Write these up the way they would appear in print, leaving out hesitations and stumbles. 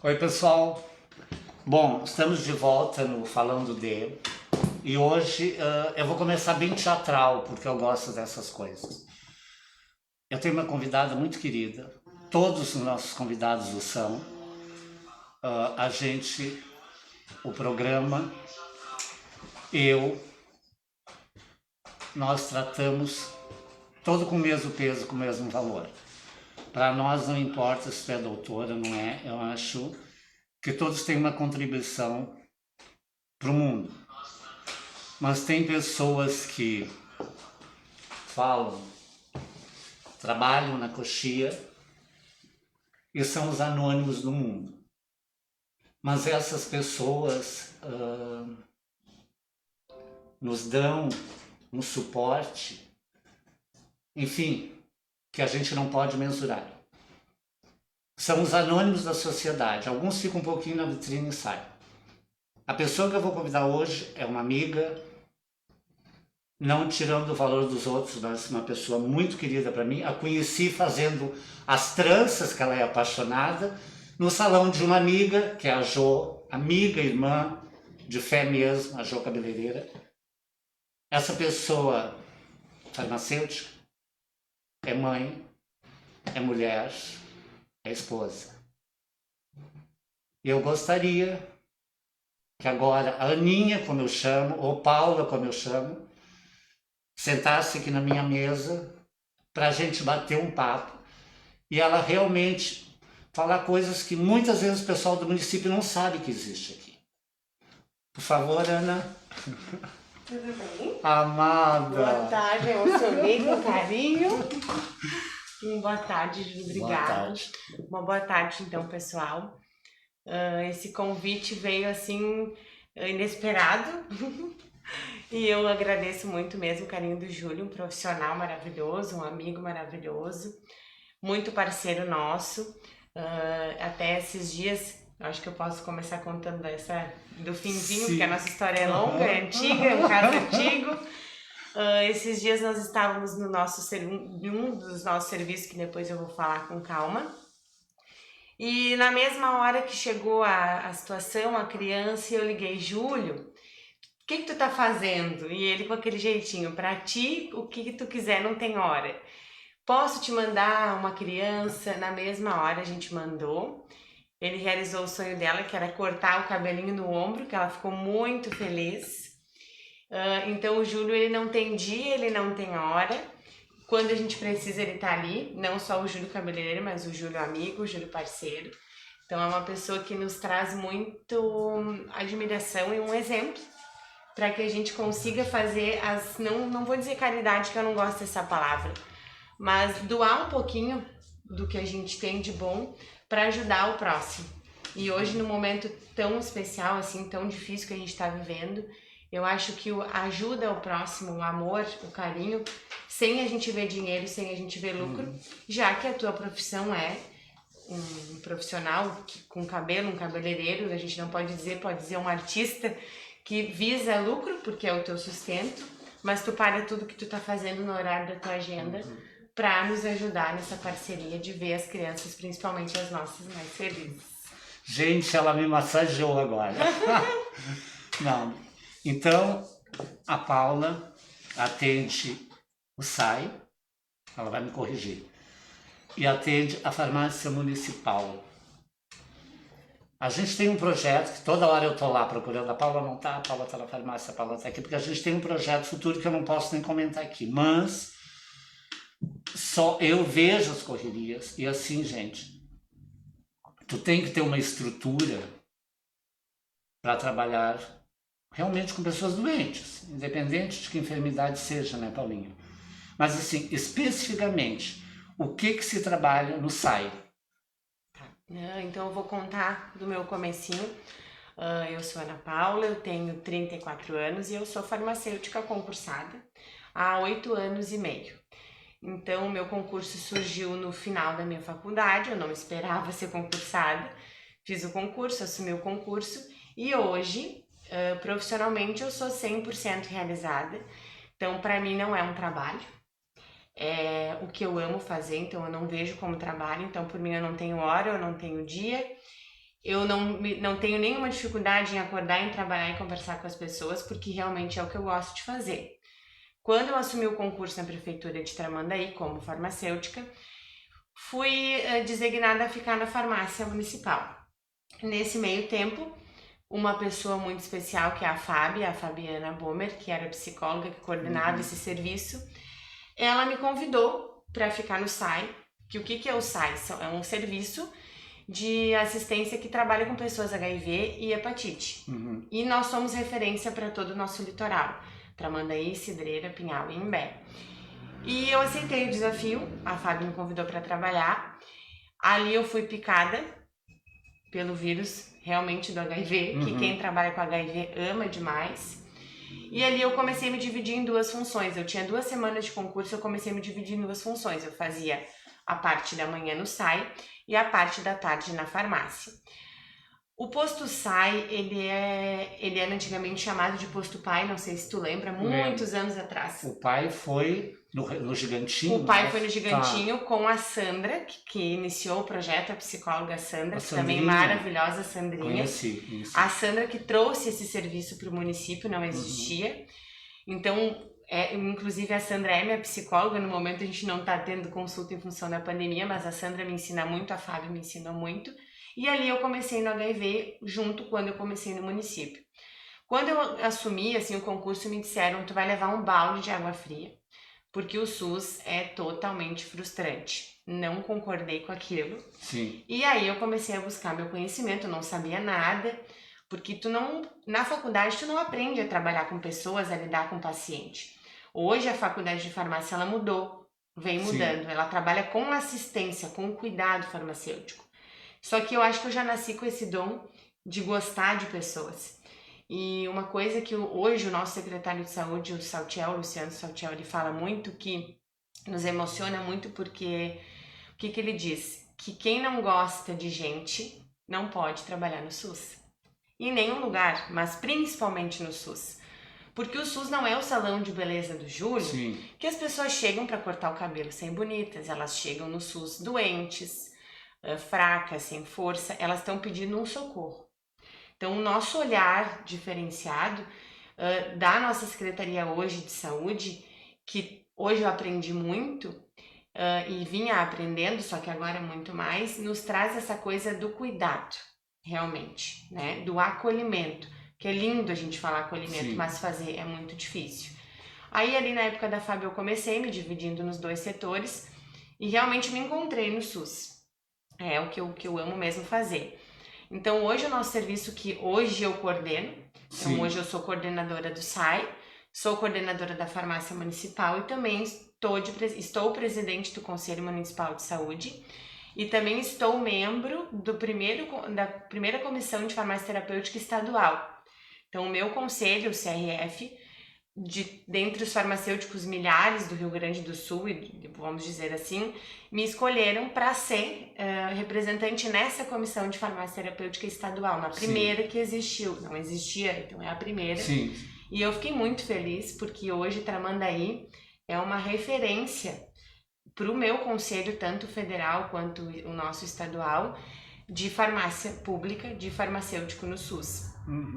Oi, pessoal. Bom, estamos de volta no Falando de. E hoje eu vou começar bem teatral, porque eu gosto dessas coisas. Eu tenho uma convidada muito querida, todos os nossos convidados o são. A gente, o programa, eu, nós tratamos todo com o mesmo peso, com o mesmo valor. Para nós não importa se tu é doutora, não é? Eu acho que todos têm uma contribuição para o mundo. Mas tem pessoas que falam, trabalham na coxia e são os anônimos do mundo. Mas essas pessoas nos dão um suporte, enfim, que a gente não pode mensurar. São os anônimos da sociedade. Alguns ficam um pouquinho na vitrine e saem. A pessoa que eu vou convidar hoje é uma amiga, não tirando o valor dos outros, mas uma pessoa muito querida para mim. A conheci fazendo as tranças, que ela é apaixonada, no salão de uma amiga, que é a Jo, amiga, irmã, de fé mesmo, a Jo cabeleireira. Essa pessoa farmacêutica é mãe, é mulher, é esposa. E eu gostaria que agora a Aninha, como eu chamo, ou Paula, como eu chamo, sentasse aqui na minha mesa para a gente bater um papo e ela realmente falar coisas que muitas vezes o pessoal do município não sabe que existe aqui. Por favor, Ana. Tudo bem? Amada. Boa tarde, eu emocionei com carinho. Boa tarde, Júlio, obrigada. Boa tarde. Uma boa tarde, então, pessoal. Esse convite veio assim, inesperado. E eu agradeço muito mesmo o carinho do Júlio, um profissional maravilhoso, um amigo maravilhoso, muito parceiro nosso. Até esses dias, acho que eu posso começar contando do finzinho, porque a nossa história é longa, é antiga, é um caso antigo. Esses dias nós estávamos no um dos nossos serviços, que depois eu vou falar com calma. E na mesma hora que chegou a situação, a criança, eu liguei, Júlio, o que tu tá fazendo? E ele com aquele jeitinho, pra ti, o que tu quiser, não tem hora. Posso te mandar uma criança? Na mesma hora a gente mandou. Ele realizou o sonho dela, que era cortar o cabelinho no ombro, que ela ficou muito feliz. Então o Júlio, ele não tem dia, ele não tem hora. Quando a gente precisa, ele tá ali. Não só o Júlio cabeleireiro, mas o Júlio amigo, o Júlio parceiro. Então é uma pessoa que nos traz muito admiração e um exemplo para que a gente consiga fazer não vou dizer caridade, que eu não gosto dessa palavra, mas doar um pouquinho do que a gente tem de bom para ajudar o próximo. E hoje, num momento tão especial, assim, tão difícil que a gente está vivendo, eu acho que a ajuda ao próximo, o amor, o carinho, sem a gente ver dinheiro, sem a gente ver lucro, já que a tua profissão é um profissional com cabelo, um cabeleireiro, a gente não pode dizer um artista que visa lucro, porque é o teu sustento, mas tu para tudo que tu tá fazendo no horário da tua agenda para nos ajudar nessa parceria de ver as crianças, principalmente as nossas, mais felizes. Gente, ela me massageou agora. Não. Então, a Paula atende o SAI, ela vai me corrigir, e atende a farmácia municipal. A gente tem um projeto que toda hora eu tô lá procurando, a Paula não tá, a Paula tá na farmácia, a Paula tá aqui, porque a gente tem um projeto futuro que eu não posso nem comentar aqui, mas só eu vejo as correrias e assim, gente, tu tem que ter uma estrutura para trabalhar realmente com pessoas doentes, independente de que enfermidade seja, né, Paulinho? Mas assim, especificamente, o que se trabalha no SAI? Então eu vou contar do meu comecinho. Eu sou Ana Paula, eu tenho 34 anos e eu sou farmacêutica concursada há 8 anos e meio. Então o meu concurso surgiu no final da minha faculdade, eu não esperava ser concursada, fiz o concurso, assumi o concurso e hoje, profissionalmente, eu sou 100% realizada. Então para mim não é um trabalho, é o que eu amo fazer, então eu não vejo como trabalho, então por mim eu não tenho hora, eu não tenho dia. eu não tenho nenhuma dificuldade em acordar, em trabalhar e conversar com as pessoas, porque realmente é o que eu gosto de fazer. Quando eu assumi o concurso na Prefeitura de Tramandaí como farmacêutica, fui designada a ficar na farmácia municipal. Nesse meio tempo, uma pessoa muito especial, que é a Fabiana Bomer, que era psicóloga que coordenava esse serviço, ela me convidou para ficar no SAI. Que o que é o SAI? É um serviço de assistência que trabalha com pessoas HIV e hepatite. E nós somos referência para todo o nosso litoral, Tramandaí, Cidreira, Pinhal e Imbé. E eu aceitei o desafio, a Fábio me convidou para trabalhar. Ali eu fui picada pelo vírus realmente do HIV, que quem trabalha com HIV ama demais. E ali eu comecei a me dividir em duas funções. Eu tinha 2 semanas de concurso, eu comecei a me dividir em 2 funções. Eu fazia a parte da manhã no SAI e a parte da tarde na farmácia. O posto SAI, ele era antigamente chamado de posto pai, não sei se tu lembra, muitos anos atrás. O pai foi no Gigantinho? O pai foi no Gigantinho com a Sandra, que iniciou o projeto, a psicóloga Sandra, que também maravilhosa, Sandrinha. Conheci. A Sandra que trouxe esse serviço para o município, não existia. Então, inclusive a Sandra é minha psicóloga, no momento a gente não está tendo consulta em função da pandemia, mas a Sandra me ensina muito, a Fábio me ensinou muito. E ali eu comecei no HIV, junto quando eu comecei no município. Quando eu assumi assim, o concurso, me disseram, tu vai levar um balde de água fria, porque o SUS é totalmente frustrante. Não concordei com aquilo. Sim. E aí eu comecei a buscar meu conhecimento, não sabia nada, porque na faculdade tu não aprende a trabalhar com pessoas, a lidar com paciente. Hoje a faculdade de farmácia ela mudou, vem mudando. Sim. Ela trabalha com assistência, com cuidado farmacêutico. Só que eu acho que eu já nasci com esse dom de gostar de pessoas. E uma coisa que hoje o nosso secretário de saúde, o Luciano Saltiel, ele fala muito, que nos emociona muito, porque o que ele diz? Que quem não gosta de gente não pode trabalhar no SUS. Em nenhum lugar, mas principalmente no SUS. Porque o SUS não é o salão de beleza do Júlio, Sim. que as pessoas chegam para cortar o cabelo sem bonitas, elas chegam no SUS doentes, fracas, sem força, elas estão pedindo um socorro. Então, o nosso olhar diferenciado da nossa Secretaria hoje de Saúde, que hoje eu aprendi muito e vinha aprendendo, só que agora muito mais, nos traz essa coisa do cuidado, realmente, né? Do acolhimento, que é lindo a gente falar acolhimento, Sim. mas fazer é muito difícil. Aí, ali na época da Fábio, eu comecei me dividindo nos 2 setores e realmente me encontrei no SUS. É o que eu amo mesmo fazer. Então, hoje o nosso serviço que hoje eu coordeno, então hoje eu sou coordenadora do SAI, sou coordenadora da farmácia municipal e também estou presidente do Conselho Municipal de Saúde e também estou membro da primeira comissão de farmácia terapêutica estadual. Então, o meu conselho, o CRF, dentre os farmacêuticos milhares do Rio Grande do Sul, vamos dizer assim, me escolheram para ser representante nessa comissão de farmácia terapêutica estadual, na primeira Sim. que existiu, não existia, então é a primeira. Sim. E eu fiquei muito feliz porque hoje Tramandaí é uma referência para o meu conselho, tanto federal quanto o nosso estadual, de farmácia pública, de farmacêutico no SUS.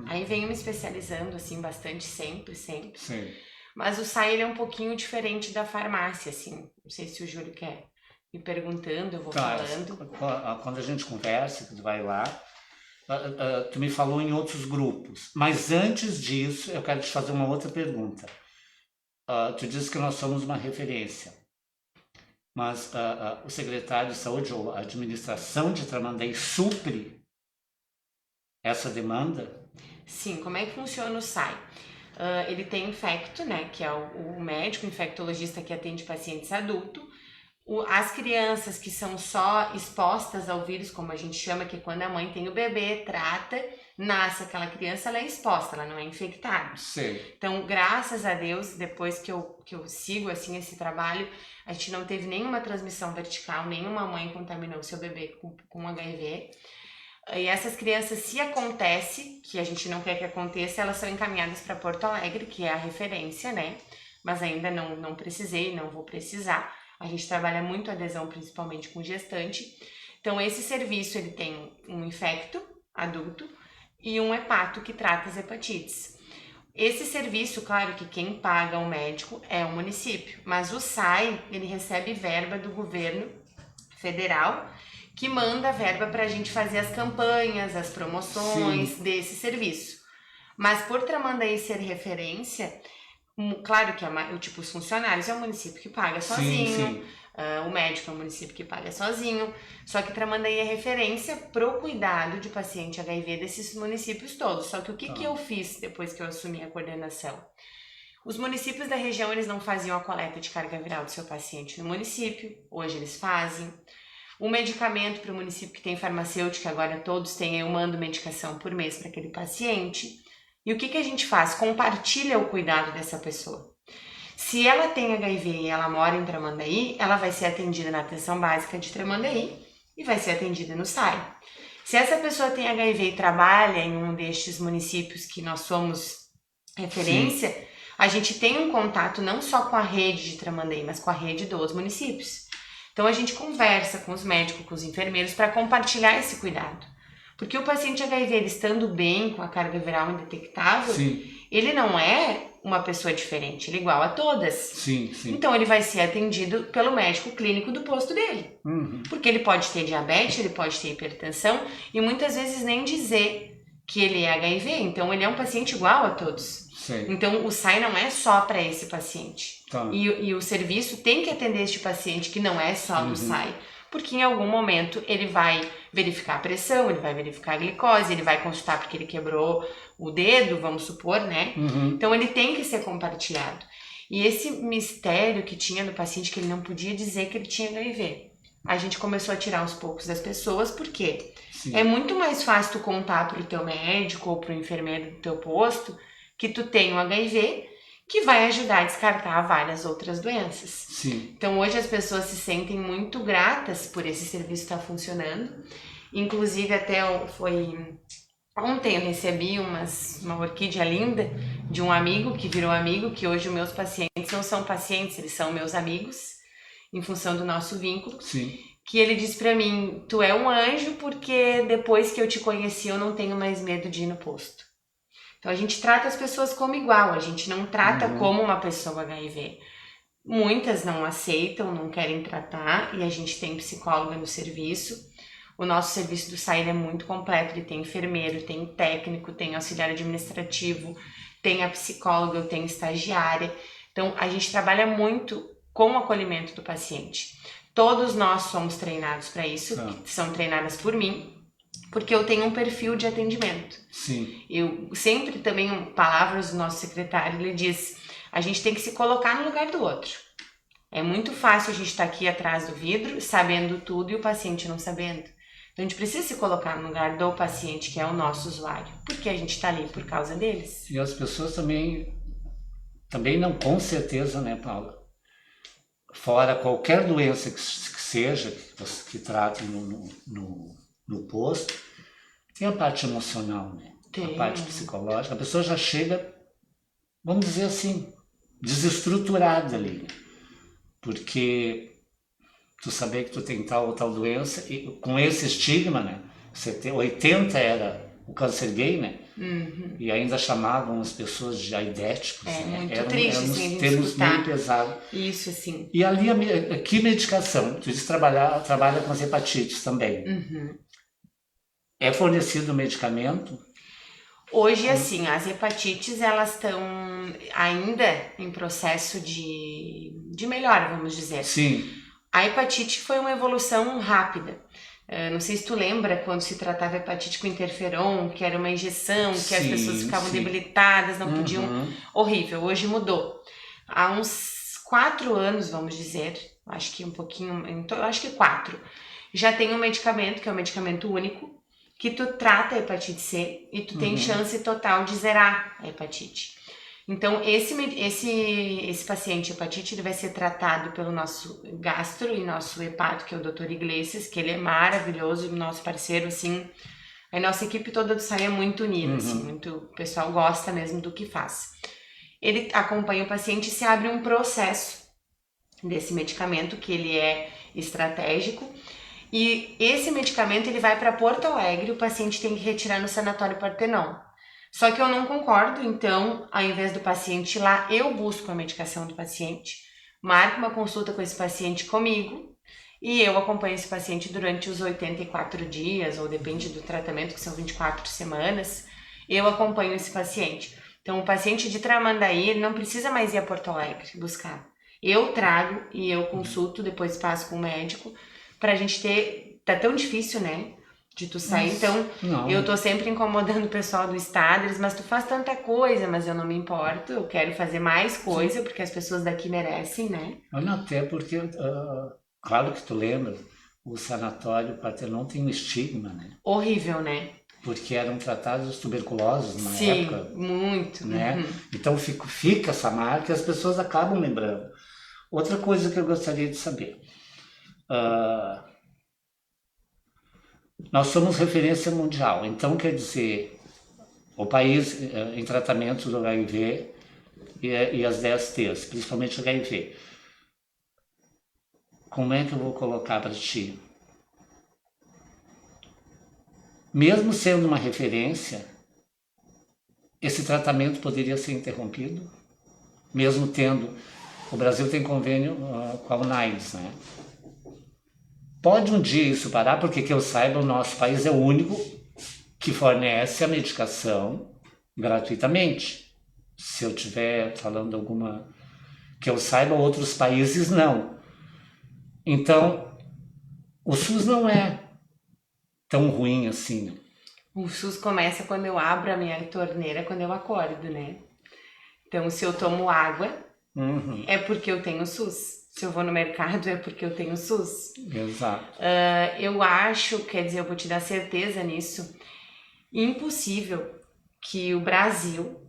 Aí venho me especializando assim bastante, sempre. Sim. Mas o SAI ele é um pouquinho diferente da farmácia, assim. Não sei se o Júlio quer me perguntando, eu vou falando. Quando a gente conversa, que tu vai lá, tu me falou em outros grupos. Mas antes disso, eu quero te fazer uma outra pergunta. Tu disse que nós somos uma referência. Mas o secretário de saúde ou a administração de Tramandaí supre essa demanda? Sim, como é que funciona o SAI? Ele tem infecto, né, que é o médico infectologista que atende pacientes adultos. As crianças que são só expostas ao vírus, como a gente chama, que é quando a mãe tem o bebê, trata, nasce aquela criança, ela é exposta, ela não é infectada. Sim. Então, graças a Deus, depois que eu sigo assim esse trabalho, a gente não teve nenhuma transmissão vertical, nenhuma mãe contaminou seu bebê com HIV. E essas crianças, se acontece, que a gente não quer que aconteça, elas são encaminhadas para Porto Alegre, que é a referência, né? Mas ainda não precisei, não vou precisar. A gente trabalha muito adesão, principalmente com gestante. Então, esse serviço, ele tem um infecto, adulto, e um hepato que trata as hepatites. Esse serviço, claro que quem paga o médico é o município, mas o SAI, ele recebe verba do governo federal, que manda verba para a gente fazer as campanhas, as promoções desse serviço. Mas por Tramandaí ser referência, claro que os funcionários é o município que paga sozinho, o médico é o município que paga sozinho, só que Tramandaí é referência pro cuidado de paciente HIV desses municípios todos. Só que o que eu fiz depois que eu assumi a coordenação? Os municípios da região, eles não faziam a coleta de carga viral do seu paciente no município, hoje eles fazem. O medicamento para o município que tem farmacêutica, agora todos têm, eu mando medicação por mês para aquele paciente. E o que a gente faz? Compartilha o cuidado dessa pessoa. Se ela tem HIV e ela mora em Tramandaí, ela vai ser atendida na atenção básica de Tramandaí e vai ser atendida no SAI. Se essa pessoa tem HIV e trabalha em um destes municípios que nós somos referência, a gente tem um contato não só com a rede de Tramandaí, mas com a rede dos municípios. Então a gente conversa com os médicos, com os enfermeiros para compartilhar esse cuidado. Porque o paciente HIV, ele estando bem com a carga viral indetectável, ele não é uma pessoa diferente, ele é igual a todas. Então ele vai ser atendido pelo médico clínico do posto dele. Porque ele pode ter diabetes, ele pode ter hipertensão e muitas vezes nem dizer que ele é HIV. Então ele é um paciente igual a todos. Então o SAI não é só para esse paciente. E o serviço tem que atender este paciente que não é só do SAI. Porque em algum momento ele vai verificar a pressão, ele vai verificar a glicose, ele vai consultar porque ele quebrou o dedo, vamos supor, né? Então ele tem que ser compartilhado. E esse mistério que tinha no paciente, que ele não podia dizer que ele tinha HIV, a gente começou a tirar aos poucos das pessoas, porque é muito mais fácil tu contar pro teu médico ou pro enfermeiro do teu posto que tu tem um HIV, que vai ajudar a descartar várias outras doenças. Então hoje as pessoas se sentem muito gratas por esse serviço estar funcionando. Inclusive até ontem eu recebi uma orquídea linda de um amigo que virou amigo, que hoje os meus pacientes não são pacientes, eles são meus amigos, em função do nosso vínculo. Que ele disse pra mim, tu é um anjo porque depois que eu te conheci eu não tenho mais medo de ir no posto. Então a gente trata as pessoas como igual, a gente não trata como uma pessoa HIV. Muitas não aceitam, não querem tratar, e a gente tem psicóloga no serviço. O nosso serviço do SAI é muito completo, ele tem enfermeiro, tem técnico, tem auxiliar administrativo, tem a psicóloga, eu tenho estagiária. Então a gente trabalha muito com o acolhimento do paciente. Todos nós somos treinados para isso, são treinadas por mim, porque eu tenho um perfil de atendimento. Eu sempre também, palavras do nosso secretário, ele diz, a gente tem que se colocar no lugar do outro. É muito fácil a gente estar aqui atrás do vidro, sabendo tudo e o paciente não sabendo. Então a gente precisa se colocar no lugar do paciente, que é o nosso usuário, porque a gente está ali por causa deles. E as pessoas também não, com certeza, né, Paula? Fora qualquer doença que seja, que tratem no posto, tem a parte emocional, né? A parte psicológica. A pessoa já chega, vamos dizer assim, desestruturada ali, né? Porque tu saber que tu tem tal ou tal doença, e com esse estigma, né? 80 era o câncer gay, né? E ainda chamavam as pessoas de aidéticos, né? Muito triste, assim, termos meio pesados. Isso, assim. E ali, que medicação? Tu diz que trabalha com as hepatites também. É fornecido medicamento? Hoje, assim, as hepatites, elas estão ainda em processo de melhora, vamos dizer. A hepatite foi uma evolução rápida. Não sei se tu lembra quando se tratava hepatite com interferon, que era uma injeção, que as pessoas ficavam debilitadas, não podiam... Horrível, hoje mudou. Há uns 4 anos, vamos dizer, acho que um pouquinho, acho que 4, já tem um medicamento, que é um medicamento único, que tu trata a hepatite C e tu tem chance total de zerar a hepatite. Então, esse paciente hepatite, ele vai ser tratado pelo nosso gastro e nosso hepato, que é o Dr. Iglesias, que ele é maravilhoso, nosso parceiro, assim. A nossa equipe toda do SAI é muito unida, assim, o pessoal gosta mesmo do que faz. Ele acompanha o paciente e se abre um processo desse medicamento, que ele é estratégico, E esse medicamento ele vai para Porto Alegre, o paciente tem que retirar no Sanatório Partenon. Só que eu não concordo, então, ao invés do paciente ir lá, eu busco a medicação do paciente, marco uma consulta com esse paciente comigo e eu acompanho esse paciente durante os 84 dias, ou depende do tratamento, que são 24 semanas, eu acompanho esse paciente. Então, o paciente de Tramandaí, ele não precisa mais ir a Porto Alegre buscar. Eu trago e eu consulto, depois passo com o médico, pra gente ter... Tá tão difícil, né? De tu sair. Então, eu tô sempre incomodando o pessoal do estado. Eles, mas tu faz tanta coisa, mas eu não me importo. Eu quero fazer mais coisa, porque as pessoas daqui merecem, né? Até porque, claro que tu lembra, o Sanatório Partenon tem um estigma, né? Horrível, né? Porque eram tratados tuberculosos na época. Sim, muito. Né? Então fica essa marca e as pessoas acabam lembrando. Outra coisa que eu gostaria de saber. Nós somos referência mundial, então quer dizer, o país em tratamento do HIV e as DSTs, principalmente HIV. Como é que eu vou colocar para ti? Mesmo sendo uma referência, esse tratamento poderia ser interrompido, mesmo tendo... O Brasil tem convênio com a UNAIDS, né? Pode um dia isso parar, porque que eu saiba, o nosso país é o único que fornece a medicação gratuitamente. Se eu estiver falando alguma... Que eu saiba, outros países não. Então, o SUS não é tão ruim assim, né? O SUS começa quando eu abro a minha torneira, quando eu acordo, né? Então, se eu tomo água, é porque eu tenho SUS. Se eu vou no mercado, é porque eu tenho SUS. Exato. Eu acho, quer dizer, eu vou te dar certeza nisso, impossível que o Brasil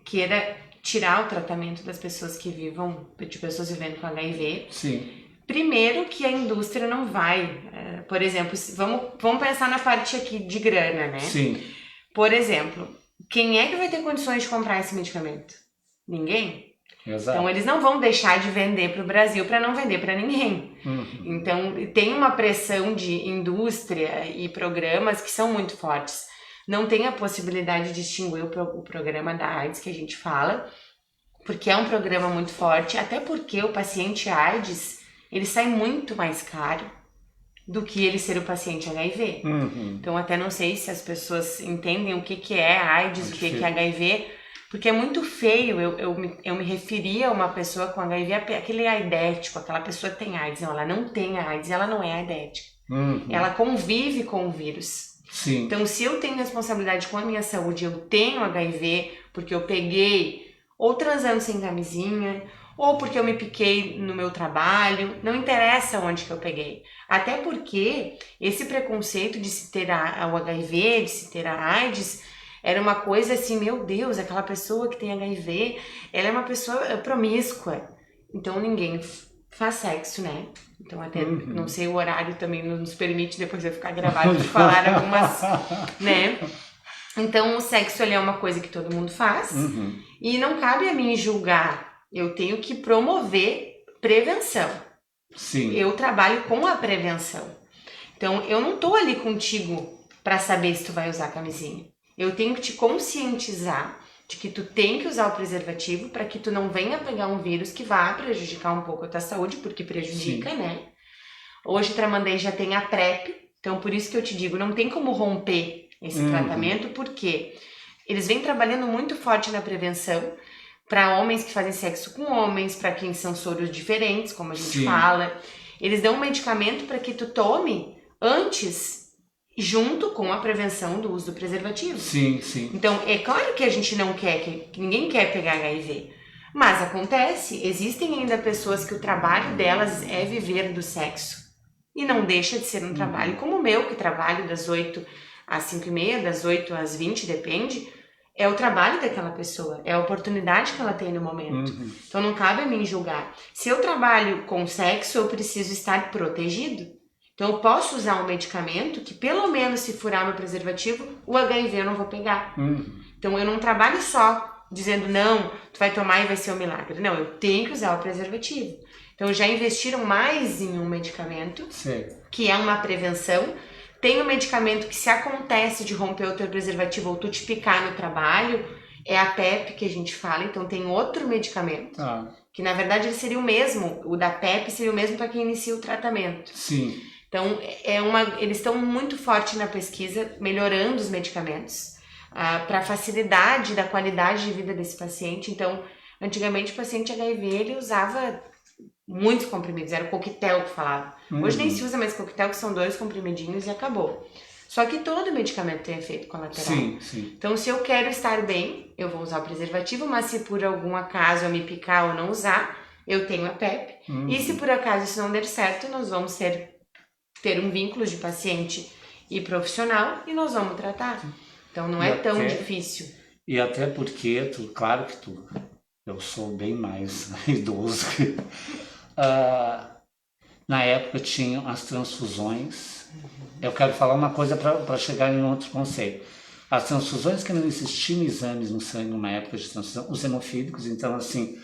queira tirar o tratamento das pessoas que de pessoas vivendo com HIV. Sim. Primeiro que a indústria não vai, por exemplo, vamos pensar na parte aqui de grana, né? Sim. Por exemplo, quem é que vai ter condições de comprar esse medicamento? Ninguém. Exato. Então eles não vão deixar de vender para o Brasil para não vender para ninguém. Então tem uma pressão de indústria e programas que são muito fortes. Não tem a possibilidade de extinguir o programa da AIDS que a gente fala, porque é um programa muito forte, até porque o paciente AIDS, ele sai muito mais caro do que ele ser o paciente HIV. Então até não sei se as pessoas entendem o que é AIDS, o que é HIV, porque é muito feio eu me referir a uma pessoa com HIV, aquele aidético, aquela pessoa que tem AIDS. Não, ela não tem AIDS, ela não é aidética. Ela convive com o vírus. Sim. Então, se eu tenho responsabilidade com a minha saúde, eu tenho HIV, porque eu peguei, ou transando sem camisinha, ou porque eu me piquei no meu trabalho, não interessa onde que eu peguei. Até porque esse preconceito de se ter o HIV, de se ter a AIDS, era uma coisa assim, meu Deus, aquela pessoa que tem HIV, ela é uma pessoa promíscua. Então ninguém faz sexo, né? Então até, não sei, o horário também não nos permite depois eu ficar gravado de falar algumas, né? Então o sexo ele é uma coisa que todo mundo faz e não cabe a mim julgar. Eu tenho que promover prevenção. Sim. Eu trabalho com a prevenção. Então eu não tô ali contigo para saber se tu vai usar camisinha. Eu tenho que te conscientizar de que tu tem que usar o preservativo para que tu não venha pegar um vírus que vá prejudicar um pouco a tua saúde, porque prejudica, né? Hoje Tramandaí já tem a PrEP, então por isso que eu te digo, não tem como romper esse tratamento, porque eles vêm trabalhando muito forte na prevenção para homens que fazem sexo com homens, para quem são soros diferentes, como a gente fala. Eles dão um medicamento para que tu tome antes, junto com a prevenção do uso do preservativo. Sim, sim. Então, é claro que a gente não quer, que ninguém quer pegar HIV. Mas acontece, existem ainda pessoas que o trabalho delas é viver do sexo. E não deixa de ser um trabalho como o meu, que trabalho das 8 às 5h30, das 8 às 20, depende. É o trabalho daquela pessoa, é a oportunidade que ela tem no momento. Então não cabe a mim julgar. Se eu trabalho com sexo, eu preciso estar protegido. Então eu posso usar um medicamento que pelo menos se furar meu preservativo, o HIV eu não vou pegar. Então eu não trabalho só dizendo não, tu vai tomar e vai ser um milagre. Não, eu tenho que usar o preservativo. Então já investiram mais em um medicamento, Sim. que é uma prevenção. Tem um medicamento que, se acontece de romper o teu preservativo ou tu te picar no trabalho, é a PEP que a gente fala. Então tem outro medicamento, que na verdade ele seria o mesmo, o da PEP seria o mesmo para quem inicia o tratamento. Sim. Então eles estão muito fortes na pesquisa, melhorando os medicamentos, para a facilidade da qualidade de vida desse paciente. Então, antigamente o paciente HIV ele usava muitos comprimidos, era o coquetel que falava. Hoje nem se usa mais coquetel, que são 2 comprimidinhos e acabou. Só que todo medicamento tem efeito colateral. Sim, sim. Então, se eu quero estar bem, eu vou usar o preservativo, mas se por algum acaso eu me picar ou não usar, eu tenho a PEP. E se por acaso isso não der certo, nós vamos ter um vínculo de paciente e profissional e nós vamos tratar. Então, não é tão difícil. E até porque, claro que eu sou bem mais idoso. Na época tinham as transfusões. Eu quero falar uma coisa para chegar em outro conceito. As transfusões que não existiam exames no sangue numa época de transfusão, os hemofílicos, então assim,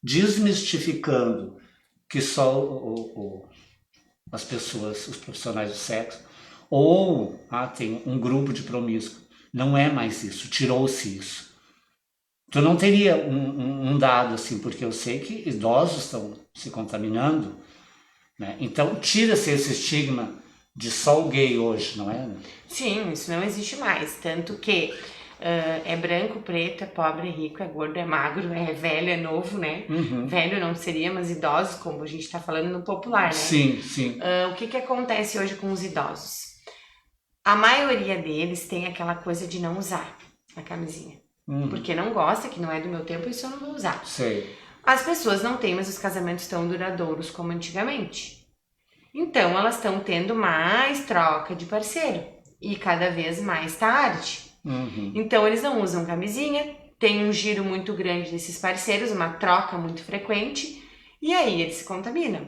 desmistificando que só as pessoas, os profissionais do sexo, ou tem um grupo de promíscuos. Não é mais isso, tirou-se isso. Tu não teria um dado assim, porque eu sei que idosos estão se contaminando, né? Então tira-se esse estigma de só o gay hoje, não é? Sim, isso não existe mais, tanto que é branco, preto, é pobre, é rico, é gordo, é magro, é velho, é novo, né? Velho não seria, mas idosos, como a gente tá falando no popular, né? Sim, sim. O que acontece hoje com os idosos? A maioria deles tem aquela coisa de não usar a camisinha. Porque não gosta, que não é do meu tempo, isso eu não vou usar. Sei. As pessoas não têm mais os casamentos tão duradouros como antigamente. Então, elas estão tendo mais troca de parceiro. E cada vez mais tarde. Então, eles não usam camisinha, tem um giro muito grande desses parceiros, uma troca muito frequente, e aí eles se contaminam.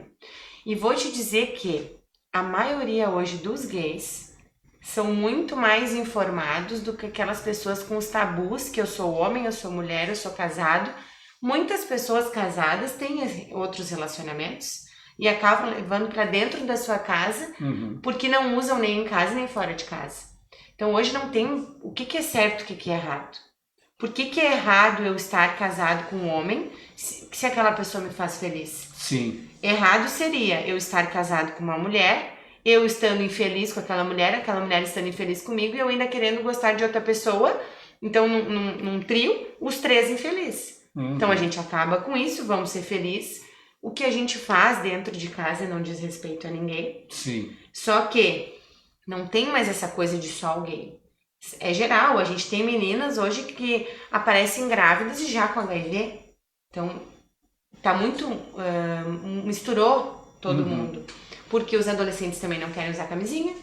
E vou te dizer que a maioria hoje dos gays são muito mais informados do que aquelas pessoas com os tabus, que eu sou homem, eu sou mulher, eu sou casado. Muitas pessoas casadas têm outros relacionamentos e acabam levando para dentro da sua casa, porque não usam nem em casa nem fora de casa. Então hoje não tem o que é certo e o que é errado. Por que é errado eu estar casado com um homem se aquela pessoa me faz feliz? Sim. Errado seria eu estar casado com uma mulher, eu estando infeliz com aquela mulher estando infeliz comigo e eu ainda querendo gostar de outra pessoa. Então, num trio, os 3 infelizes. Então, a gente acaba com isso, vamos ser felizes. O que a gente faz dentro de casa não diz respeito a ninguém. Sim. Só que não tem mais essa coisa de só o gay. É geral, a gente tem meninas hoje que aparecem grávidas e já com HIV. Então, tá muito... misturou todo mundo. Porque os adolescentes também não querem usar camisinha,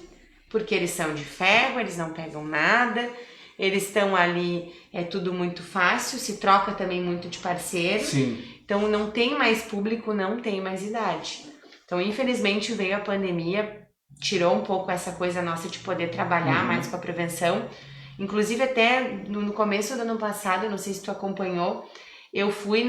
porque eles são de ferro, eles não pegam nada, eles estão ali, é tudo muito fácil, se troca também muito de parceiro. Sim. Então não tem mais público, não tem mais idade. Então infelizmente veio a pandemia, tirou um pouco essa coisa nossa de poder trabalhar mais com a prevenção. Inclusive até no começo do ano passado, não sei se tu acompanhou, eu fui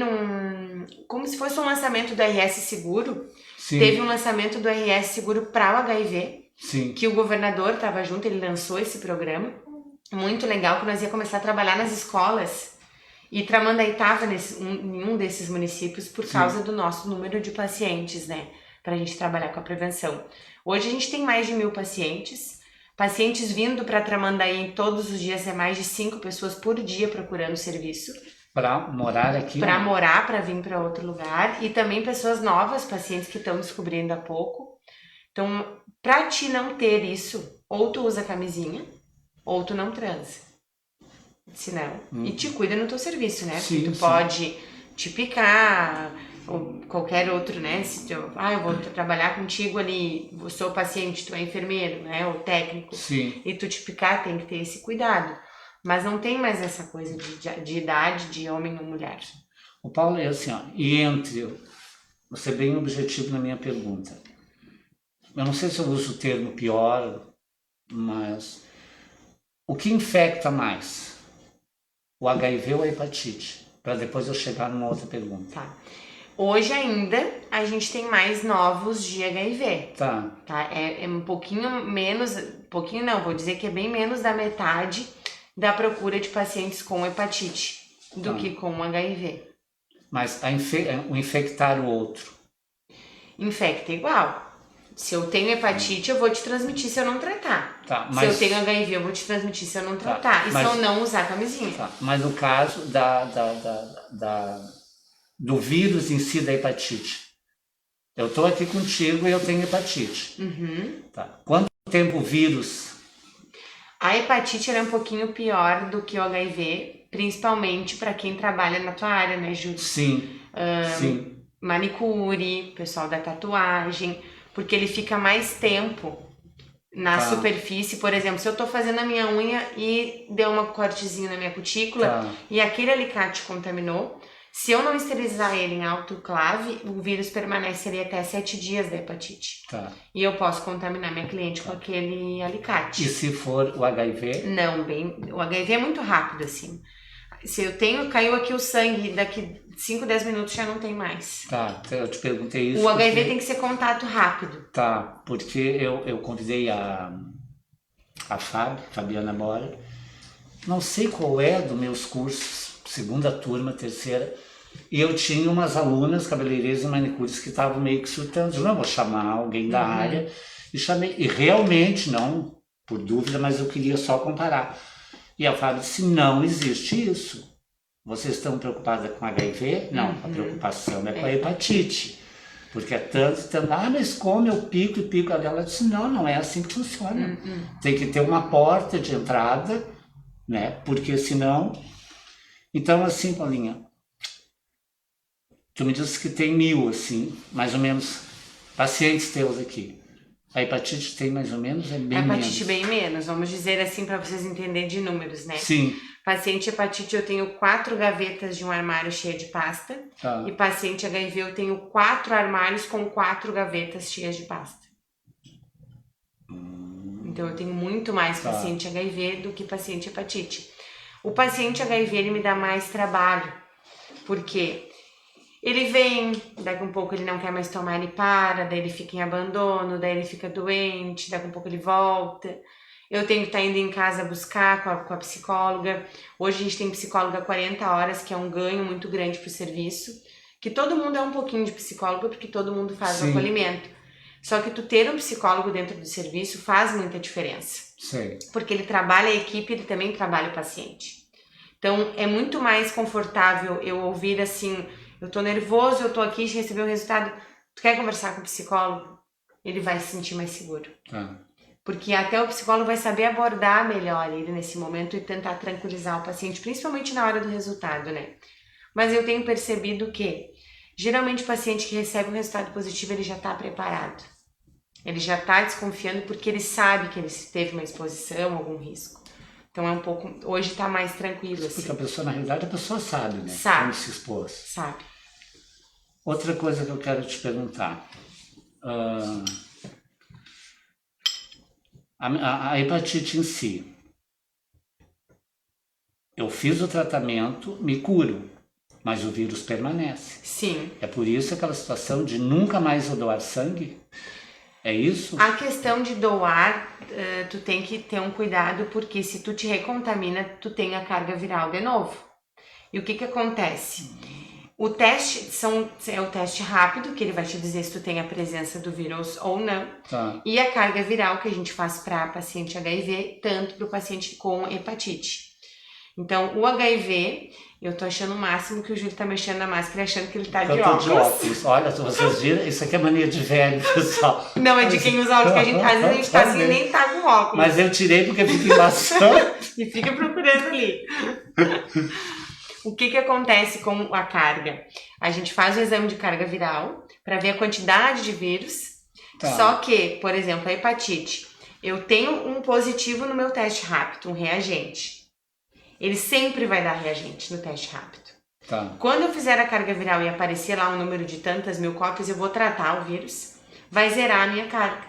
como se fosse um lançamento do RS Seguro. Sim. Teve um lançamento do RS Seguro para o HIV, Sim. que o governador estava junto, ele lançou esse programa. Muito legal, que nós ia começar a trabalhar nas escolas. E Tramandaí estava em um desses municípios por causa do nosso número de pacientes, né? Para a gente trabalhar com a prevenção. Hoje a gente tem mais de 1000 pacientes. Pacientes vindo para Tramandaí todos os dias, é mais de 5 pessoas por dia procurando serviço. Para morar aqui? Para morar, para vir para outro lugar. E também pessoas novas, pacientes que estão descobrindo há pouco. Então, para ti não ter isso, ou tu usa camisinha, ou tu não transa. Se não, e te cuida no teu serviço, né? Sim, Porque tu sim. pode te picar, ou qualquer outro, né? Se tu, eu vou trabalhar contigo ali, eu sou paciente, tu é enfermeiro, né? Ou técnico. Sim. E tu te picar, tem que ter esse cuidado. Mas não tem mais essa coisa de idade, de homem ou mulher. O Paulo é assim, vou ser bem objetivo na minha pergunta. Eu não sei se eu uso o termo pior, mas o que infecta mais? O HIV ou a hepatite? Para depois eu chegar numa outra pergunta. Tá. Hoje ainda a gente tem mais novos de HIV, Tá. tá? É um pouquinho menos, pouquinho não, vou dizer que é bem menos da metade da procura de pacientes com hepatite do que com HIV. Mas o infectar o outro. Infecta igual. Se eu tenho hepatite, eu vou te transmitir se eu não tratar. Tá, Se eu tenho HIV, eu vou te transmitir se eu não tratar. E se eu não usar camisinha. Tá, mas no caso do vírus em si da hepatite, eu estou aqui contigo e eu tenho hepatite. Tá. Quanto tempo o vírus? A hepatite é um pouquinho pior do que o HIV, principalmente para quem trabalha na tua área, né, Júlio? Sim, sim. Manicure, pessoal da tatuagem, porque ele fica mais tempo na superfície. Por exemplo, se eu tô fazendo a minha unha e deu uma cortezinho na minha cutícula e aquele alicate contaminou, se eu não esterilizar ele em autoclave, o vírus permanece ali até 7 dias da hepatite. E eu posso contaminar minha cliente com aquele alicate. E se for o HIV? Não, o HIV é muito rápido, assim. Se eu tenho, caiu aqui o sangue, daqui 5, 10 minutos já não tem mais. Tá, eu te perguntei isso. O HIV tem que ser contato rápido. Tá, porque eu convidei a Fabiana Mora, não sei qual é dos meus cursos, segunda turma, terceira, e eu tinha umas alunas cabeleireiras e manicures que estavam meio que surtando. Eu não vou chamar alguém da área, e chamei, e realmente não, por dúvida, mas eu queria só comparar. E a Fábio disse, não existe isso. Vocês estão preocupadas com HIV? Não, a preocupação é com a hepatite. Porque é tanto, mas como eu pico e pico? Ela disse, não é assim que funciona. Tem que ter uma porta de entrada, né? Porque senão... Então, assim, Paulinha, tu me disse que tem 1000, assim, mais ou menos, pacientes teus aqui. A hepatite tem mais ou menos, é bem menos. A hepatite bem menos, vamos dizer assim, para vocês entenderem de números, né? Sim. Paciente hepatite eu tenho 4 gavetas de um armário cheia de pasta. E paciente HIV eu tenho 4 armários com 4 gavetas cheias de pasta. Então eu tenho muito mais paciente HIV do que paciente hepatite. O paciente HIV ele me dá mais trabalho, porque ele vem, daqui a um pouco ele não quer mais tomar, ele para, daí ele fica em abandono, daí ele fica doente, daqui a um pouco ele volta. Eu tenho que estar indo em casa buscar com a psicóloga. Hoje a gente tem psicóloga 40 horas, que é um ganho muito grande para o serviço. Que todo mundo é um pouquinho de psicólogo, porque todo mundo faz o acolhimento. Só que tu ter um psicólogo dentro do serviço faz muita diferença. Sim. Porque ele trabalha a equipe, ele também trabalha o paciente. Então é muito mais confortável eu ouvir assim, eu tô nervoso, eu tô aqui de receber o resultado. Tu quer conversar com o psicólogo? Ele vai se sentir mais seguro. Porque até o psicólogo vai saber abordar melhor ele nesse momento e tentar tranquilizar o paciente, principalmente na hora do resultado, né? Mas eu tenho percebido que, geralmente o paciente que recebe um resultado positivo, ele já está preparado. Ele já está desconfiando porque ele sabe que ele teve uma exposição, algum risco. Então é um pouco, hoje está mais tranquilo. Assim. Porque a pessoa, na realidade, a pessoa sabe, né? Sabe. Como se expôs. Sabe. Outra coisa que eu quero te perguntar. A hepatite em si. Eu fiz o tratamento, me curo, mas o vírus permanece. Sim. É por isso aquela situação de nunca mais eu doar sangue? É isso? A questão de doar, tu tem que ter um cuidado, porque se tu te recontamina, tu tem a carga viral de novo. E o que acontece? O teste é o teste rápido, que ele vai te dizer se tu tem a presença do vírus ou não. E a carga viral que a gente faz para paciente HIV, tanto para o paciente com hepatite. Então, o HIV, eu tô achando o máximo que o Júlio tá mexendo na máscara, achando que ele tá de óculos. Olha, vocês viram, isso aqui é mania de velho, pessoal. Não, é de quem usa óculos, que às vezes a gente tá assim e nem tá com óculos. Mas eu tirei porque fica embaçando. E fica procurando ali. O que acontece com a carga? A gente faz o exame de carga viral para ver a quantidade de vírus. Só que, por exemplo, a hepatite, eu tenho um positivo no meu teste rápido, um reagente. Ele sempre vai dar reagente no teste rápido. Quando eu fizer a carga viral e aparecer lá um número de tantas mil cópias, eu vou tratar o vírus, vai zerar a minha carga.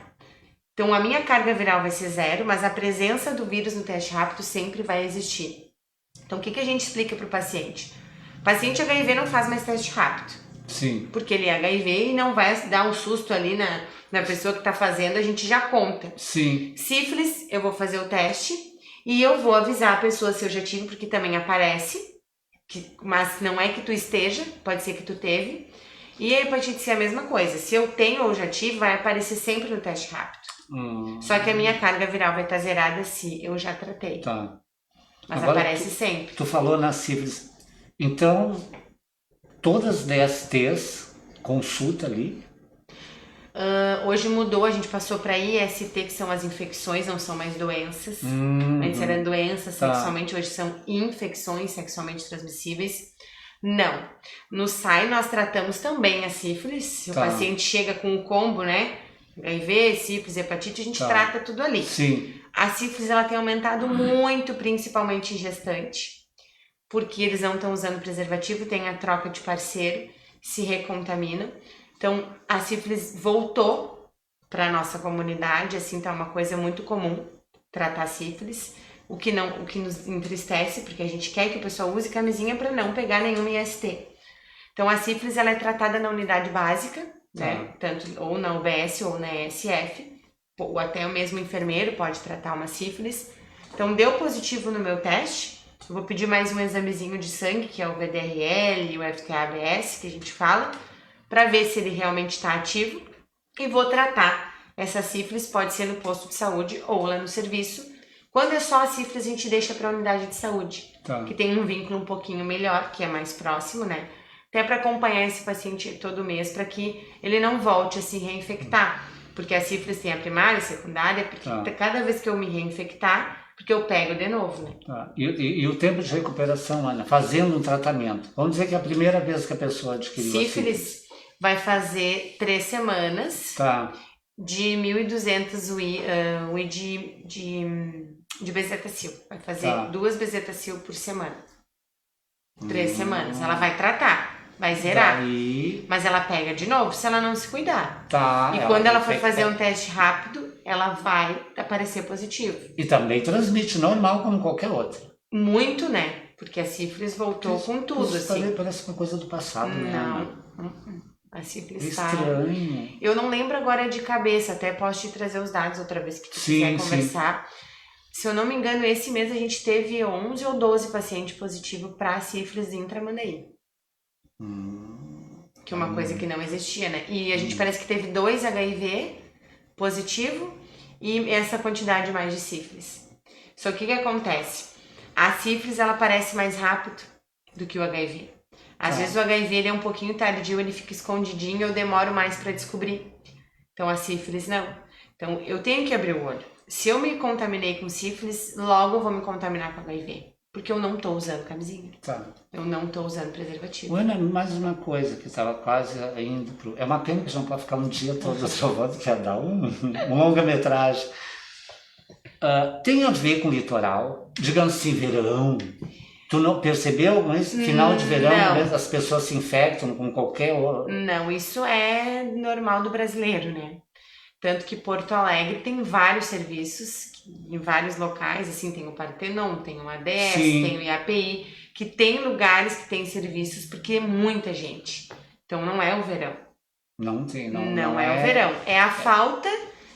Então a minha carga viral vai ser 0, mas a presença do vírus no teste rápido sempre vai existir. Então o que a gente explica para o paciente? O paciente HIV não faz mais teste rápido. Sim. Porque ele é HIV e não vai dar um susto ali na pessoa que está fazendo, a gente já conta. Sim. Sífilis, eu vou fazer o teste e eu vou avisar a pessoa se eu já tive, porque também aparece, mas não é que tu esteja, pode ser que tu teve. E a hepatite C é a mesma coisa. Se eu tenho ou já tive, vai aparecer sempre no teste rápido. Só que a minha carga viral vai estar zerada se eu já tratei. Tá. Mas Agora aparece sempre. Tu falou na sífilis. Então, todas as DSTs, consulta ali. Hoje mudou, a gente passou para IST, que são as infecções, não são mais doenças. Antes eram doenças sexualmente, hoje são infecções sexualmente transmissíveis. Não. No SAI nós tratamos também a sífilis. Se o paciente chega com o combo, né? HIV, sífilis, hepatite, a gente trata tudo ali. Sim. A sífilis ela tem aumentado muito, principalmente em gestante, porque eles não estão usando preservativo, tem a troca de parceiro, se recontaminam. Então, a sífilis voltou para a nossa comunidade, assim, tá uma coisa muito comum tratar sífilis, o que nos entristece, porque a gente quer que o pessoal use camisinha para não pegar nenhum IST. Então, a sífilis ela é tratada na unidade básica, né? Tanto ou na UBS ou na ESF, ou até o mesmo enfermeiro pode tratar uma sífilis. Então, deu positivo no meu teste, eu vou pedir mais um examezinho de sangue, que é o VDRL e o FTA-ABS, que a gente fala, para ver se ele realmente está ativo, e vou tratar essa sífilis, pode ser no posto de saúde ou lá no serviço. Quando é só a sífilis, a gente deixa para a unidade de saúde, que tem um vínculo um pouquinho melhor, que é mais próximo, né? Até para acompanhar esse paciente todo mês, para que ele não volte a se reinfectar. Porque a sífilis tem a primária, a secundária, porque cada vez que eu me reinfectar, porque eu pego de novo, né? E o tempo de recuperação, Ana, fazendo um tratamento? Vamos dizer que é a primeira vez que a pessoa adquiriu sífilis vai fazer 3 semanas de 1.200 UI de bezetacil. Vai fazer 2 bezetacil por semana. 3 semanas. Ela vai tratar, vai zerar. Mas ela pega de novo se ela não se cuidar. E quando ela for fazer um teste rápido, ela vai aparecer positivo. E também transmite normal como qualquer outra. Muito, né? Porque a sífilis voltou com tudo, assim. Parece uma coisa do passado, né? Não. A sífilis estranho. Eu não lembro agora de cabeça, até posso te trazer os dados outra vez que tu quiser conversar. Se eu não me engano, esse mês a gente teve 11 ou 12 pacientes positivos para sífilis intramandaí. Que é uma coisa que não existia, né? E a gente parece que teve 2 HIV positivo e essa quantidade mais de sífilis. Só que o que acontece? A sífilis, ela aparece mais rápido do que o HIV. Às vezes o HIV ele é um pouquinho tardio, ele fica escondidinho, eu demoro mais para descobrir. Então a sífilis não. Então eu tenho que abrir o olho. Se eu me contaminei com sífilis, logo eu vou me contaminar com HIV. Porque eu não tô usando camisinha. Eu não tô usando preservativo. Ana, mais uma coisa que estava quase indo pro... É uma pena que a gente não pode ficar um dia todo salvando, que ia dar um longa-metragem. Tem a ver com o litoral, digamos assim, verão. Tu não percebeu? Mas final de verão, as pessoas se infectam com qualquer... Não, isso é normal do brasileiro, né? Tanto que Porto Alegre tem vários serviços, em vários locais, assim, tem o Partenon, tem o ADS, tem o IAPI, que tem lugares que tem serviços, porque é muita gente. Então não é o verão. Não é o verão. É a falta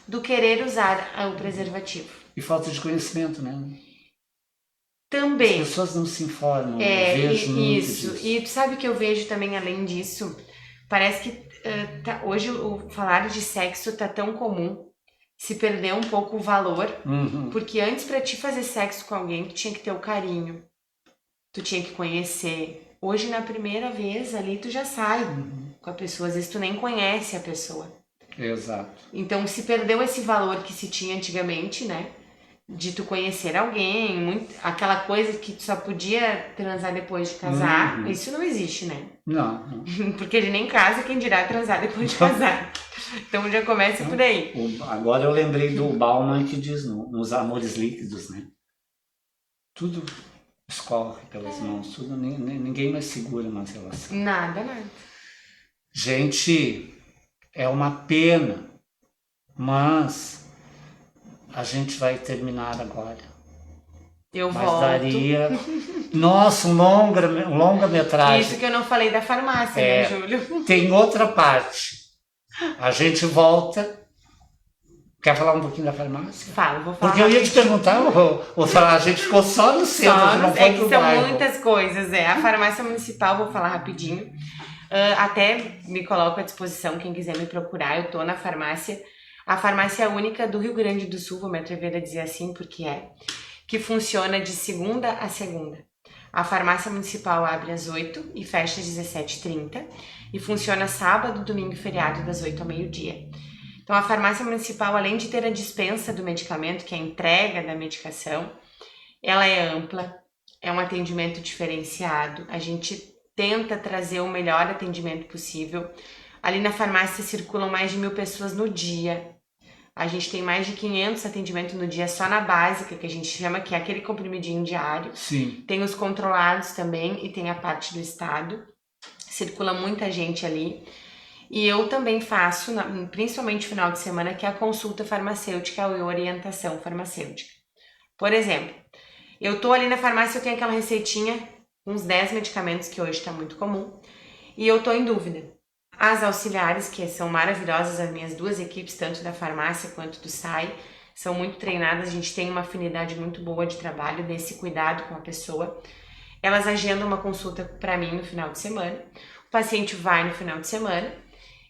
do querer usar o preservativo. E falta de conhecimento, né? Também. As pessoas não se informam, eu vejo muito isso. disso. E tu sabe que eu vejo também, além disso, parece que hoje o falar de sexo tá tão comum, se perdeu um pouco o valor, porque antes pra te fazer sexo com alguém, tu tinha que ter o carinho, tu tinha que conhecer. Hoje, na primeira vez ali, tu já sai com a pessoa, às vezes tu nem conhece a pessoa. Exato. Então se perdeu esse valor que se tinha antigamente, né? De tu conhecer alguém, aquela coisa que tu só podia transar depois de casar, isso não existe, né? Não. Porque ele nem casa, quem dirá transar depois de casar. Então já começa por aí. Agora eu lembrei do Bauman que diz nos amores líquidos, né? Tudo escorre pelas mãos, tudo, ninguém mais segura uma relação. Nada. Gente, é uma pena, mas... A gente vai terminar agora. Eu Mas volto. daria... Nossa, um longa-metragem. Isso que eu não falei da farmácia, né, Júlio? Tem outra parte. A gente volta... Quer falar um pouquinho da farmácia? Vou falar. Porque eu ia te perguntar, a gente ficou só no centro, a gente não foi pro são bairro. muitas coisas, A farmácia municipal, vou falar rapidinho. Até me coloco à disposição, quem quiser me procurar, eu tô na farmácia. A farmácia única do Rio Grande do Sul, vou me atrever a dizer assim, porque que funciona de segunda a segunda. A farmácia municipal abre às 8 e fecha às 17h30 e funciona sábado, domingo e feriado das 8 ao meio-dia. Então, a farmácia municipal, além de ter a dispensa do medicamento, que é a entrega da medicação, ela é ampla, é um atendimento diferenciado, a gente tenta trazer o melhor atendimento possível. Ali na farmácia circulam mais de 1.000 pessoas no dia. A gente tem mais de 500 atendimentos no dia só na básica, que a gente chama, que é aquele comprimidinho diário. Sim. Tem os controlados também e tem a parte do estado. Circula muita gente ali. E eu também faço, principalmente no final de semana, que é a consulta farmacêutica e orientação farmacêutica. Por exemplo, eu tô ali na farmácia, eu tenho aquela receitinha, uns 10 medicamentos, que hoje está muito comum, e eu tô em dúvida. As auxiliares, que são maravilhosas, as minhas duas equipes, tanto da farmácia quanto do SAI, são muito treinadas, a gente tem uma afinidade muito boa de trabalho, nesse cuidado com a pessoa. Elas agendam uma consulta para mim no final de semana, o paciente vai no final de semana,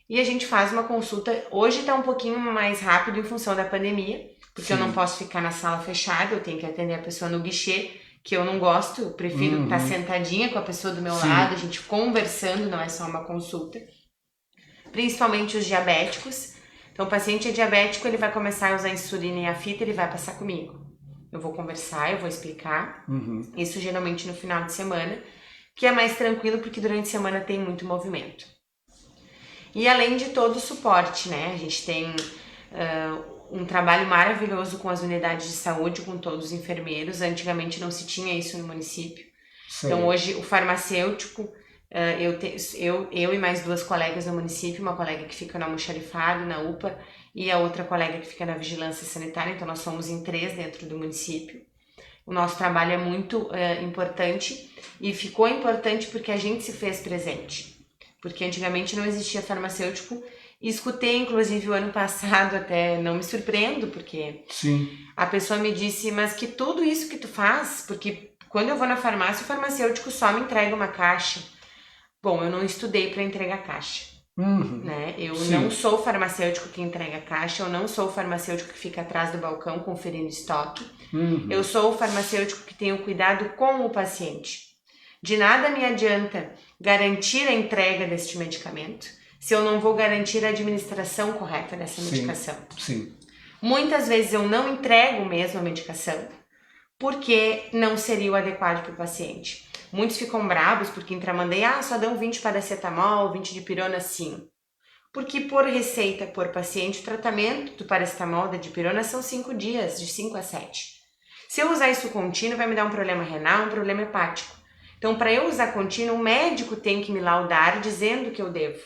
e a gente faz uma consulta. Hoje está um pouquinho mais rápido em função da pandemia, porque eu não posso ficar na sala fechada, eu tenho que atender a pessoa no guichê, que eu não gosto, eu prefiro estar sentadinha com a pessoa do meu lado, a gente conversando, não é só uma consulta. Principalmente os diabéticos. Então, o paciente é diabético, ele vai começar a usar insulina e a fita, ele vai passar comigo. Eu vou conversar, eu vou explicar. Isso geralmente no final de semana, que é mais tranquilo, porque durante a semana tem muito movimento. E além de todo o suporte, né? A gente tem um trabalho maravilhoso com as unidades de saúde, com todos os enfermeiros. Antigamente não se tinha isso no município. Sim. Então hoje o farmacêutico, eu e mais duas colegas no município, uma colega que fica no almoxarifado, na UPA, e a outra colega que fica na vigilância sanitária, então nós somos em 3 dentro do município. O nosso trabalho é muito importante, e ficou importante porque a gente se fez presente. Porque antigamente não existia farmacêutico, e escutei inclusive o ano passado, até não me surpreendo, porque a pessoa me disse, mas que tudo isso que tu faz, porque quando eu vou na farmácia, o farmacêutico só me entrega uma caixa. Bom, eu não estudei para entregar caixa, né? Eu não sou farmacêutico que entrega caixa, eu não sou o farmacêutico que fica atrás do balcão conferindo estoque. Eu sou o farmacêutico que tem o cuidado com o paciente. De nada me adianta garantir a entrega deste medicamento se eu não vou garantir a administração correta dessa medicação. Muitas vezes eu não entrego mesmo a medicação porque não seria o adequado para o paciente. Muitos ficam bravos porque em Tramandaí, só dão 20 paracetamol, 20 de pirona, sim. Porque por receita, por paciente, o tratamento do paracetamol, da dipirona, são 5 dias, de 5 a 7. Se eu usar isso contínuo, vai me dar um problema renal, um problema hepático. Então, para eu usar contínuo, o médico tem que me laudar dizendo que eu devo.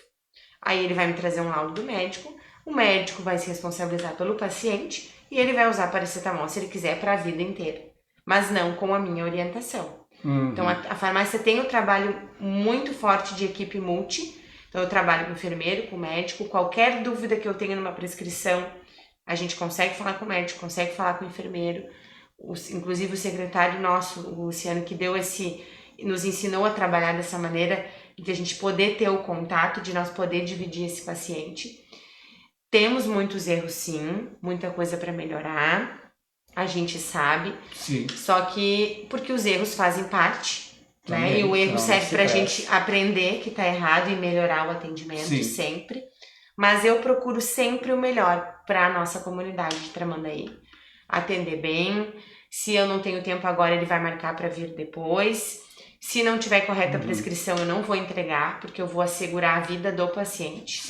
Aí ele vai me trazer um laudo do médico, o médico vai se responsabilizar pelo paciente e ele vai usar paracetamol, se ele quiser, para a vida inteira. Mas não com a minha orientação. Então, a farmácia tem um trabalho muito forte de equipe multi. Então, eu trabalho com o enfermeiro, com o médico. Qualquer dúvida que eu tenha numa prescrição, a gente consegue falar com o médico, consegue falar com o enfermeiro. Inclusive, o secretário nosso, o Luciano, que nos ensinou a trabalhar dessa maneira, de a gente poder ter o contato, de nós poder dividir esse paciente. Temos muitos erros, sim, muita coisa para melhorar. A gente sabe, só que porque os erros fazem parte, também, né? E o erro serve pra gente aprender que tá errado e melhorar o atendimento sempre. Mas eu procuro sempre o melhor para a nossa comunidade de Tramandaí. Atender bem. Se eu não tenho tempo agora, ele vai marcar para vir depois. Se não tiver correta a prescrição, eu não vou entregar, porque eu vou assegurar a vida do paciente.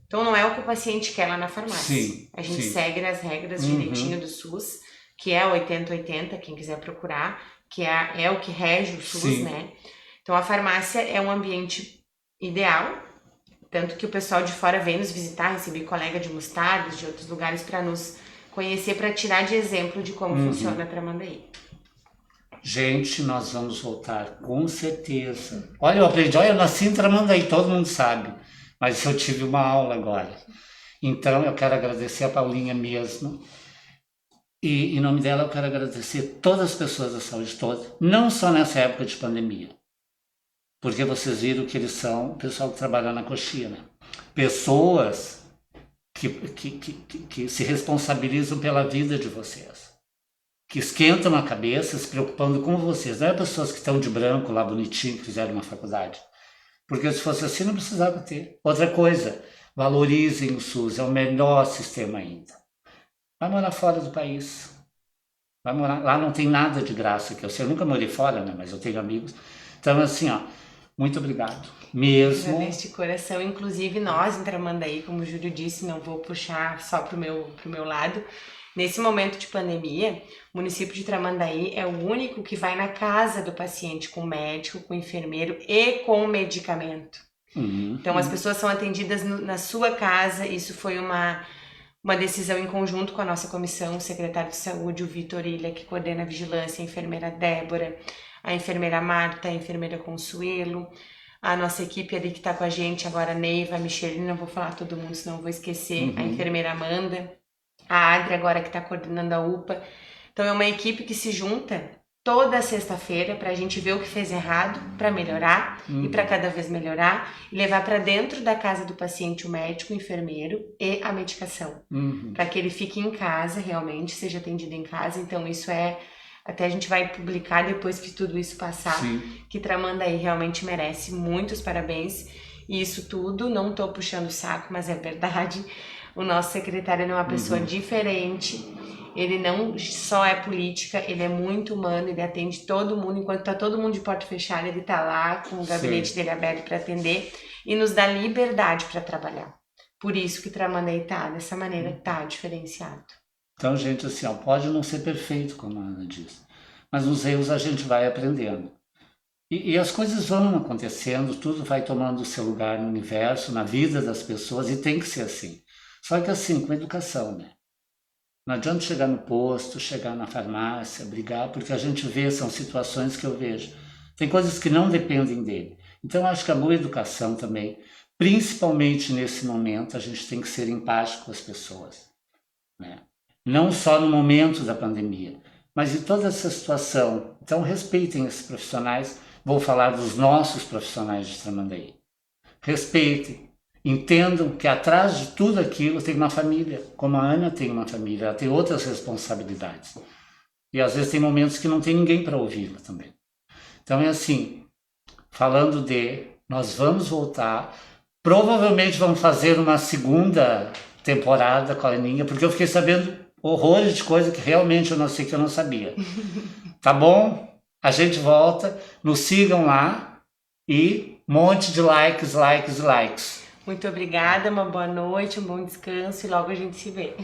Então não é o que o paciente quer lá na farmácia. A gente segue as regras direitinho do SUS, que é 80-80, quem quiser procurar, que é o que rege o SUS, né? Então a farmácia é um ambiente ideal, tanto que o pessoal de fora vem nos visitar, recebi colega de Mostardas, de outros lugares, para nos conhecer, para tirar de exemplo de como funciona a Tramandaí. Gente, nós vamos voltar, com certeza. Olha, eu nasci em Tramandaí, todo mundo sabe. Mas eu tive uma aula agora. Então, eu quero agradecer a Paulinha mesmo. E em nome dela, eu quero agradecer todas as pessoas da saúde toda, não só nessa época de pandemia. Porque vocês viram que eles são o pessoal que trabalha na coxinha, né? Pessoas que se responsabilizam pela vida de vocês. Que esquentam a cabeça se preocupando com vocês. Não é pessoas que estão de branco lá bonitinho, que fizeram uma faculdade. Porque se fosse assim, não precisava ter. Outra coisa, valorizem o SUS, é o melhor sistema ainda. Vai morar fora do país. Vai morar, lá não tem nada de graça, que eu sei, eu nunca morei fora, né? Mas eu tenho amigos. Então, assim, ó, muito obrigado. Mesmo. Agradeço de coração, inclusive nós em Tramandaí, como o Júlio disse, não vou puxar só pro meu lado. Nesse momento de pandemia, o município de Tramandaí é o único que vai na casa do paciente com médico, com enfermeiro e com medicamento. Então, as pessoas são atendidas na sua casa. Isso foi uma decisão em conjunto com a nossa comissão, o secretário de saúde, o Vitor Ilha, que coordena a vigilância, a enfermeira Débora, a enfermeira Marta, a enfermeira Consuelo, a nossa equipe ali que está com a gente agora, a Neiva, a Micheline, não vou falar todo mundo, senão eu vou esquecer, a enfermeira Amanda, a Adri agora que está coordenando a UPA. Então é uma equipe que se junta toda sexta-feira para a gente ver o que fez errado, para melhorar e para cada vez melhorar e levar para dentro da casa do paciente o médico, o enfermeiro e a medicação, para que ele fique em casa realmente, seja atendido em casa. Então isso até a gente vai publicar depois que tudo isso passar, que Tramandaí realmente merece muitos parabéns. E isso tudo, não tô puxando o saco, mas é verdade. O nosso secretário é uma pessoa diferente. Ele não só é política, ele é muito humano, ele atende todo mundo. Enquanto tá todo mundo de porta fechada, ele tá lá com o gabinete dele aberto para atender e nos dá liberdade para trabalhar. Por isso que Tramandaí tá dessa maneira, tá diferenciado. Então, gente, assim, ó, pode não ser perfeito, como a Ana disse, mas nos erros a gente vai aprendendo. E as coisas vão acontecendo, tudo vai tomando o seu lugar no universo, na vida das pessoas, e tem que ser assim. Só que assim, com educação, né? Não adianta chegar no posto, chegar na farmácia, brigar, porque a gente vê, são situações que eu vejo. Tem coisas que não dependem dele. Então, acho que a boa educação também, principalmente nesse momento, a gente tem que ser empático com as pessoas, né? Não só no momento da pandemia, mas em toda essa situação. Então, respeitem esses profissionais. Vou falar dos nossos profissionais de Tramandaí. Respeitem. Entendam que atrás de tudo aquilo tem uma família. Como a Ana tem uma família, ela tem outras responsabilidades. E às vezes tem momentos que não tem ninguém para ouvi-la também. Então é assim, falando nós vamos voltar. Provavelmente vamos fazer uma segunda temporada com a Aninha, porque eu fiquei sabendo horrores de coisa que realmente eu não sei, que eu não sabia. Tá bom? A gente volta, nos sigam lá e monte de likes, likes, likes. Muito obrigada, uma boa noite, um bom descanso e logo a gente se vê.